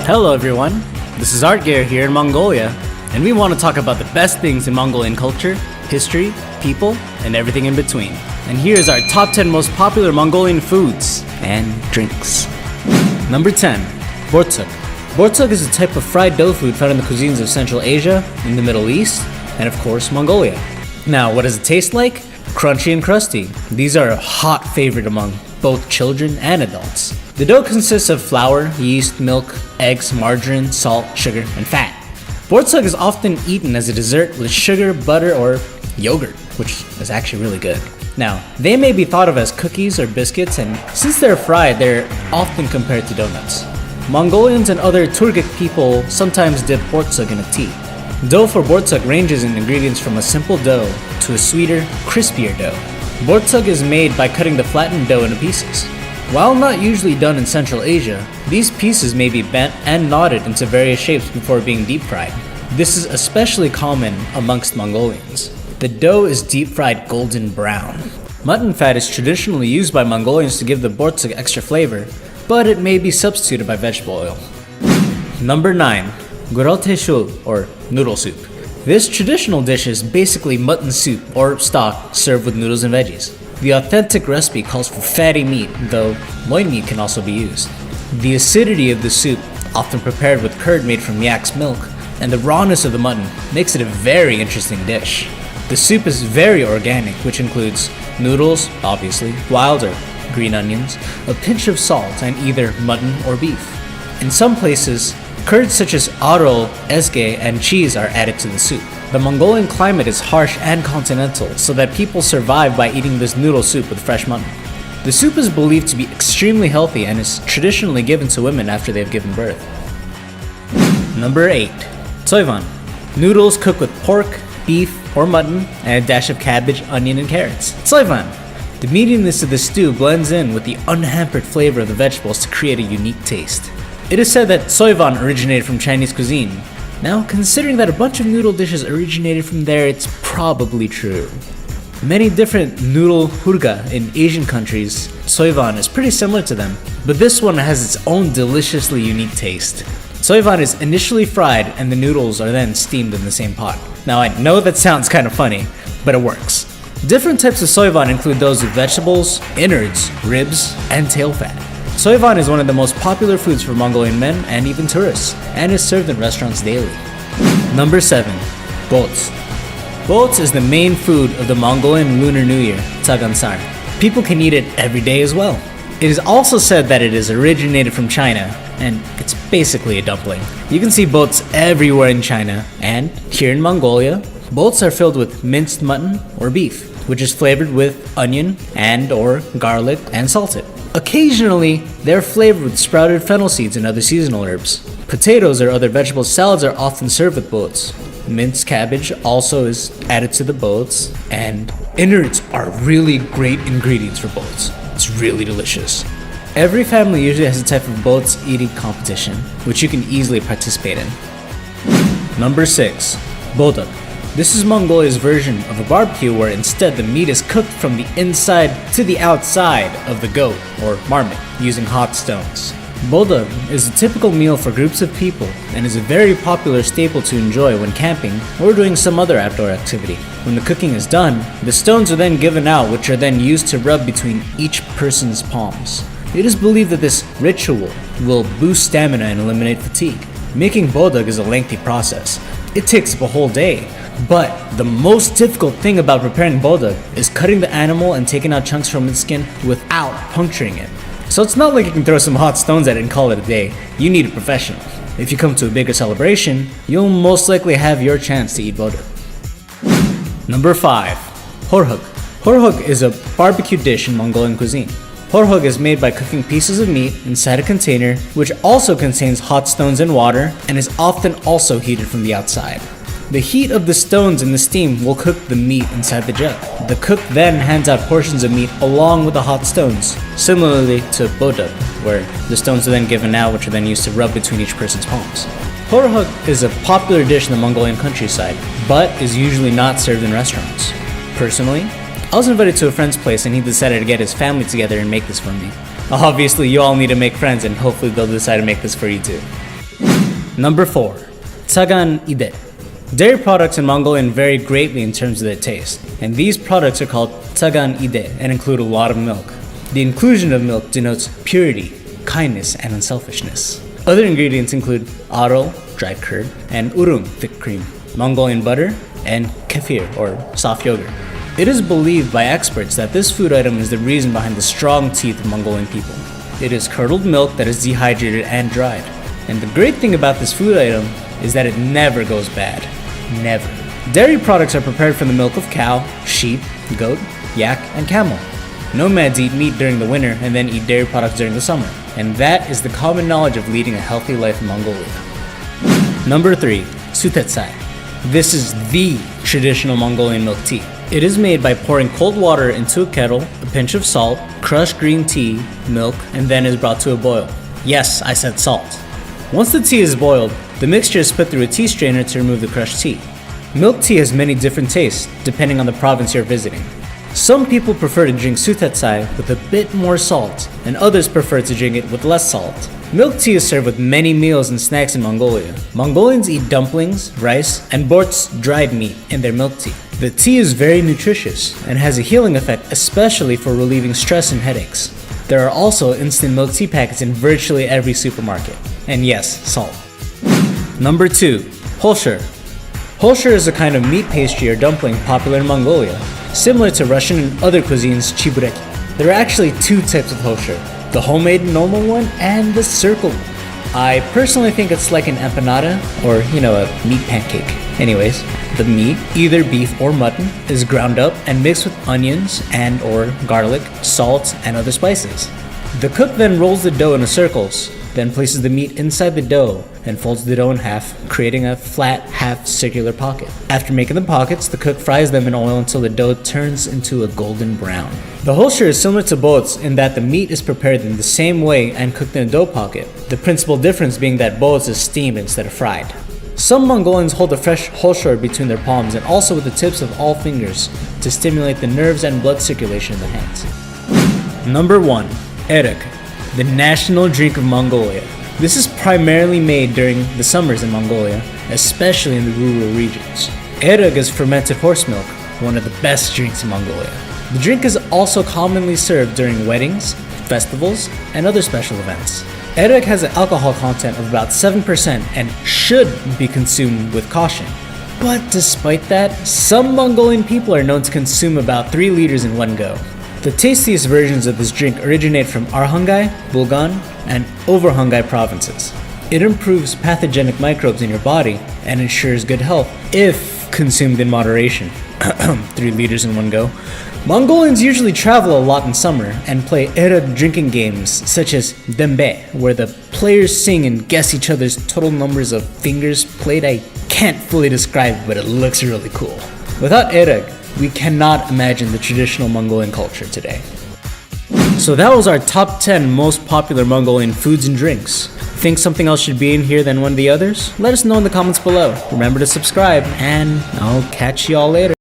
Hello everyone, this is Artgear here in Mongolia, and we want to talk about the best things in Mongolian culture, history, people, and everything in between. And here's our top 10 most popular Mongolian foods and drinks. Number 10. Bortsuk. Bortsuk is a type of fried dough food found in the cuisines of Central Asia, in the Middle East, and of course Mongolia. Now, what does it taste like? Crunchy and crusty. These are a hot favorite among both children and adults. The dough consists of flour, yeast, milk, eggs, margarine, salt, sugar, and fat. Bortsuk is often eaten as a dessert with sugar, butter, or yogurt, which is actually really good. Now, they may be thought of as cookies or biscuits, and since they're fried, they're often compared to donuts. Mongolians and other Turkic people sometimes dip bortsuk in a tea. Dough for bortsuk ranges in ingredients from a simple dough to a sweeter, crispier dough. Bortsuk is made by cutting the flattened dough into pieces. While not usually done in Central Asia, these pieces may be bent and knotted into various shapes before being deep fried. This is especially common amongst Mongolians. The dough is deep fried golden brown. Mutton fat is traditionally used by Mongolians to give the bortsuk extra flavor, but it may be substituted by vegetable oil. Number 9. Guralteshul, or noodle soup. This traditional dish is basically mutton soup or stock served with noodles and veggies. The authentic recipe calls for fatty meat, though loin meat can also be used. The acidity of the soup, often prepared with curd made from yak's milk, and the rawness of the mutton makes it a very interesting dish. The soup is very organic, which includes noodles, obviously, wild or green onions, a pinch of salt, and either mutton or beef. In some places, curds such as arol, esge, and cheese are added to the soup. The Mongolian climate is harsh and continental, so that people survive by eating this noodle soup with fresh mutton. The soup is believed to be extremely healthy and is traditionally given to women after they have given birth. Number 8. Soyvan. Noodles cooked with pork, beef, or mutton, and a dash of cabbage, onion, and carrots. Soyvan. The meatiness of the stew blends in with the unhampered flavor of the vegetables to create a unique taste. It is said that soyvan originated from Chinese cuisine. Now, considering that a bunch of noodle dishes originated from there, it's probably true. Many different noodle hurga in Asian countries, soyvan is pretty similar to them, but this one has its own deliciously unique taste. Soyvan is initially fried and the noodles are then steamed in the same pot. Now, I know that sounds kind of funny, but it works. Different types of soyvan include those with vegetables, innards, ribs, and tail fat. Soyvan is one of the most popular foods for Mongolian men and even tourists, and is served in restaurants daily. Number 7. Bots. Bots is the main food of the Mongolian Lunar New Year, Tsagansar. People can eat it every day as well. It is also said that it is originated from China, and it's basically a dumpling. You can see bots everywhere in China, and here in Mongolia, bots are filled with minced mutton or beef, which is flavored with onion and or garlic and salted. Occasionally, they're flavored with sprouted fennel seeds and other seasonal herbs. Potatoes or other vegetable salads are often served with boats. Minced cabbage also is added to the boats, and innards are really great ingredients for boats. It's really delicious. Every family usually has a type of boats eating competition, which you can easily participate in. Number 6. Bodak. This is Mongolia's version of a barbecue where instead the meat is cooked from the inside to the outside of the goat or marmot using hot stones. Bodag is a typical meal for groups of people and is a very popular staple to enjoy when camping or doing some other outdoor activity. When the cooking is done, the stones are then given out, which are then used to rub between each person's palms. It is believed that this ritual will boost stamina and eliminate fatigue. Making bodag is a lengthy process. It takes up a whole day. But the most difficult thing about preparing bodag is cutting the animal and taking out chunks from its skin without puncturing it. So it's not like you can throw some hot stones at it and call it a day. You need a professional. If you come to a bigger celebration, you'll most likely have your chance to eat bodag. Number 5. Horhug. Horhug is a barbecue dish in Mongolian cuisine. Horhug is made by cooking pieces of meat inside a container, which also contains hot stones and water, and is often also heated from the outside. The heat of the stones and the steam will cook the meat inside the jug. The cook then hands out portions of meat along with the hot stones, similarly to bodag, where the stones are then given out, which are then used to rub between each person's palms. Horhug is a popular dish in the Mongolian countryside, but is usually not served in restaurants. Personally, I was invited to a friend's place and he decided to get his family together and make this for me. Obviously, you all need to make friends and hopefully they'll decide to make this for you too. Number 4. Tsagan ide. Dairy products in Mongolian vary greatly in terms of their taste, and these products are called tsagan ide and include a lot of milk. The inclusion of milk denotes purity, kindness, and unselfishness. Other ingredients include aro, dry curd, and urung, thick cream, Mongolian butter, and kefir, or soft yogurt. It is believed by experts that this food item is the reason behind the strong teeth of Mongolian people. It is curdled milk that is dehydrated and dried. And the great thing about this food item is that it never goes bad. Never. Dairy products are prepared from the milk of cow, sheep, goat, yak, and camel. Nomads eat meat during the winter and then eat dairy products during the summer. And that is the common knowledge of leading a healthy life in Mongolia. Number 3. Sutetsai. This is the traditional Mongolian milk tea. It is made by pouring cold water into a kettle, a pinch of salt, crushed green tea, milk, and then is brought to a boil. Yes, I said salt. Once the tea is boiled, the mixture is put through a tea strainer to remove the crushed tea. Milk tea has many different tastes, depending on the province you're visiting. Some people prefer to drink sutetsai with a bit more salt, and others prefer to drink it with less salt. Milk tea is served with many meals and snacks in Mongolia. Mongolians eat dumplings, rice, and borts dried meat in their milk tea. The tea is very nutritious and has a healing effect, especially for relieving stress and headaches. There are also instant milk tea packets in virtually every supermarket. And yes, salt. Number 2. Holsher. Holsher is a kind of meat pastry or dumpling popular in Mongolia, similar to Russian and other cuisines chibureki. There are actually 2 types of holsher, the homemade normal one and the circle one. I personally think it's like an empanada or, a meat pancake. Anyways, the meat, either beef or mutton, is ground up and mixed with onions and or garlic, salt, and other spices. The cook then rolls the dough into circles, then places the meat inside the dough and folds the dough in half, creating a flat half-circular pocket. After making the pockets, the cook fries them in oil until the dough turns into a golden brown. The holsher is similar to boats in that the meat is prepared in the same way and cooked in a dough pocket, the principal difference being that boats is steamed instead of fried. Some Mongolians hold a fresh holsher between their palms and also with the tips of all fingers to stimulate the nerves and blood circulation in the hands. Number 1. Erek, the national drink of Mongolia. This is primarily made during the summers in Mongolia, especially in the rural regions. Erek is fermented horse milk, one of the best drinks in Mongolia. The drink is also commonly served during weddings, festivals, and other special events. Erek has an alcohol content of about 7% and should be consumed with caution. But despite that, some Mongolian people are known to consume about 3 liters in one go. The tastiest versions of this drink originate from Arhangai, Bulgan, and Overhangai provinces. It improves pathogenic microbes in your body and ensures good health if consumed in moderation. 3 liters in one go. Mongolians usually travel a lot in summer and play erek drinking games such as dembe, where the players sing and guess each other's total numbers of fingers played. I can't fully describe it, but it looks really cool. Without erek, we cannot imagine the traditional Mongolian culture today. So that was our top 10 most popular Mongolian foods and drinks. Think something else should be in here than one of the others? Let us know in the comments below. Remember to subscribe, and I'll catch y'all later.